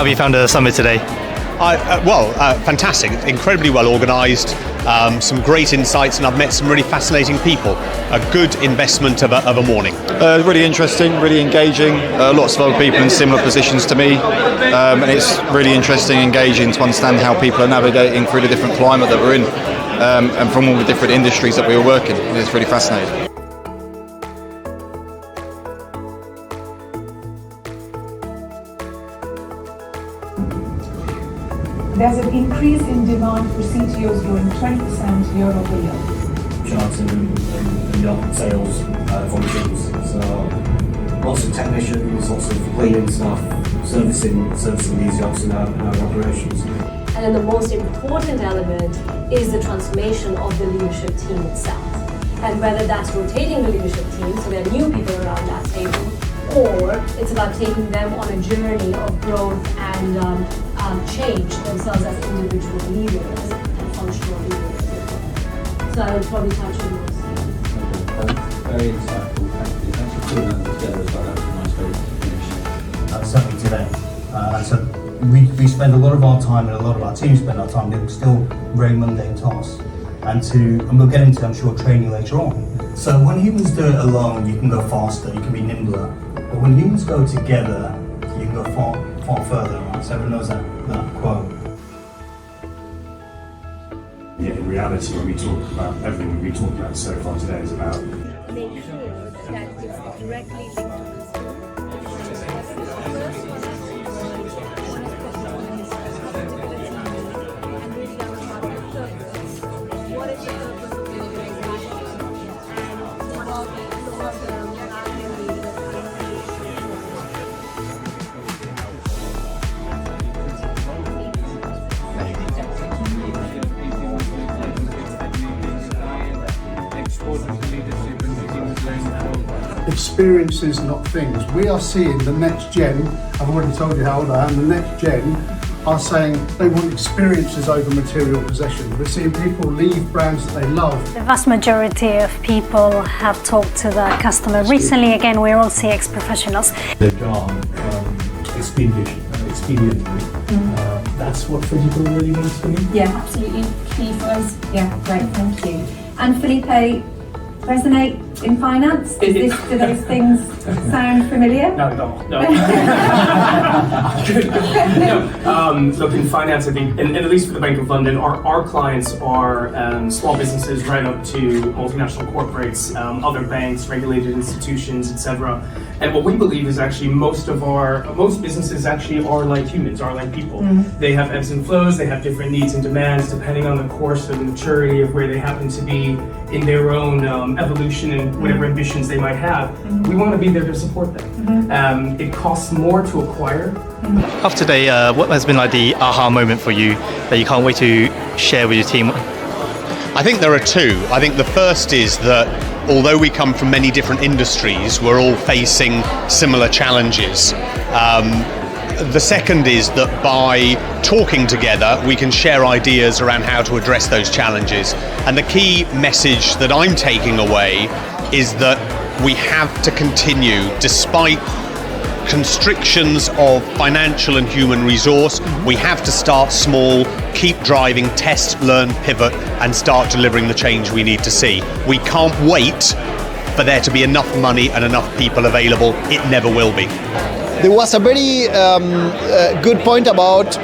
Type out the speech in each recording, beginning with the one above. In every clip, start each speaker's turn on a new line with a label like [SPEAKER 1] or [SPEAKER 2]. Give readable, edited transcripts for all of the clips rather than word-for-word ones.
[SPEAKER 1] have you found the summit today?
[SPEAKER 2] Fantastic. Incredibly well organised, some great insights, and I've met some really fascinating people. A good investment of a morning.
[SPEAKER 3] Really interesting, really engaging. Lots of other people in similar positions to me, and it's really interesting, engaging to understand how people are navigating through the different climate that we're in, and from all the different industries that we were working. It's really fascinating.
[SPEAKER 4] There's an increase in demand for CTOs growing 20% year over year.
[SPEAKER 5] Charting and yacht sales functions. So lots of technicians, lots of cleaning staff servicing these yachts in our operations.
[SPEAKER 6] And then the most important element is the transformation of the leadership team itself. And whether that's rotating the leadership team, so there are new people around that table, or it's about taking them on a journey of growth and change themselves as individual leaders and functional leaders. So I would probably touch on those.
[SPEAKER 7] Very insightful, thank you. Thanks for putting that together as well. That was a nice way to finish.
[SPEAKER 8] Certainly today. So we spend a lot of our time, and a lot of our teams spend our time doing still very mundane tasks. And we'll get into, I'm sure, training later on. So when humans do it alone, you can go faster, you can be nimbler. But when humans go together, you can go far further. Right? So everyone knows that quote.
[SPEAKER 9] Yeah, in reality, when we talk about everything we've talked about so far today is about
[SPEAKER 6] Make sure that it's directly linked to
[SPEAKER 10] experiences, not things. We are seeing the next gen, I've already told you how old I am, the next gen are saying they want experiences over material possessions. We're seeing people leave brands that they love.
[SPEAKER 11] The vast majority of people have talked to the customer. Recently, again, we're all CX professionals.
[SPEAKER 9] the job expediently. That's what physical really means to me.
[SPEAKER 4] Yeah, absolutely key for us. Yeah, great, thank you. And Felipe, resonate in finance? Do those things sound familiar?
[SPEAKER 12] No. Look, in finance, I think, and at least for the Bank of London, our clients are small businesses right up to multinational corporates, other banks, regulated institutions, etc. And what we believe is actually most businesses actually are like humans, are like people. Mm-hmm. They have ebbs and flows, they have different needs and demands depending on the course of the maturity of where they happen to be in their own evolution and whatever ambitions they might have. Mm-hmm. We want to be there to support them. Mm-hmm. It costs more to acquire.
[SPEAKER 1] Mm-hmm. After today, what has been like the aha moment for you that you can't wait to share with your team?
[SPEAKER 2] I think there are two. I think the first is that although we come from many different industries, we're all facing similar challenges. The second is that by talking together, we can share ideas around how to address those challenges. And the key message that I'm taking away is that we have to continue, despite constrictions of financial and human resource, we have to start small, keep driving, test, learn, pivot, and start delivering the change we need to see. We can't wait for there to be enough money and enough people available. It never will be.
[SPEAKER 13] There was a very good point about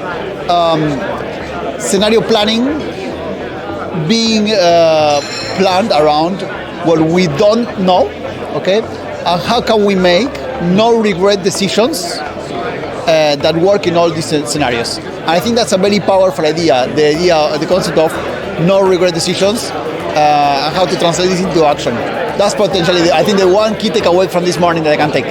[SPEAKER 13] scenario planning being planned around what we don't know, okay? And how can we make no regret decisions that work in all these scenarios? And I think that's a very powerful idea, the concept of no regret decisions and how to translate this into action. That's potentially, I think, the one key takeaway from this morning that I can take.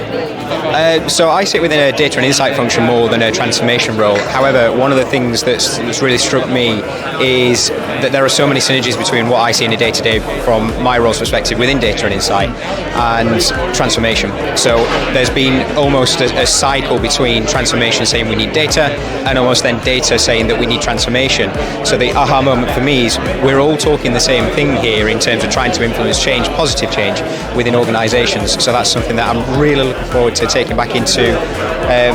[SPEAKER 14] So I sit within a data and insight function more than a transformation role. However, one of the things that's really struck me is that there are so many synergies between what I see in a day-to-day from my role's perspective within data and insight and transformation. So there's been almost a cycle between transformation saying we need data and almost then data saying that we need transformation. So the aha moment for me is we're all talking the same thing here in terms of trying to influence change, positive change within organisations. So that's something that I'm really looking forward to taking back into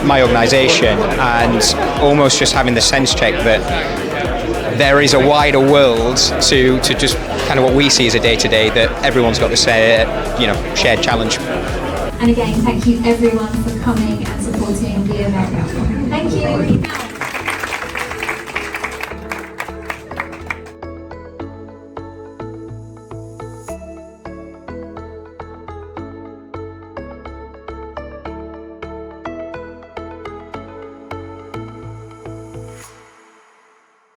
[SPEAKER 14] my organisation, and almost just having the sense check that there is a wider world to just kind of what we see as a day-to-day, that everyone's got this shared challenge.
[SPEAKER 4] And again, thank you everyone for coming and supporting the event. Thank you.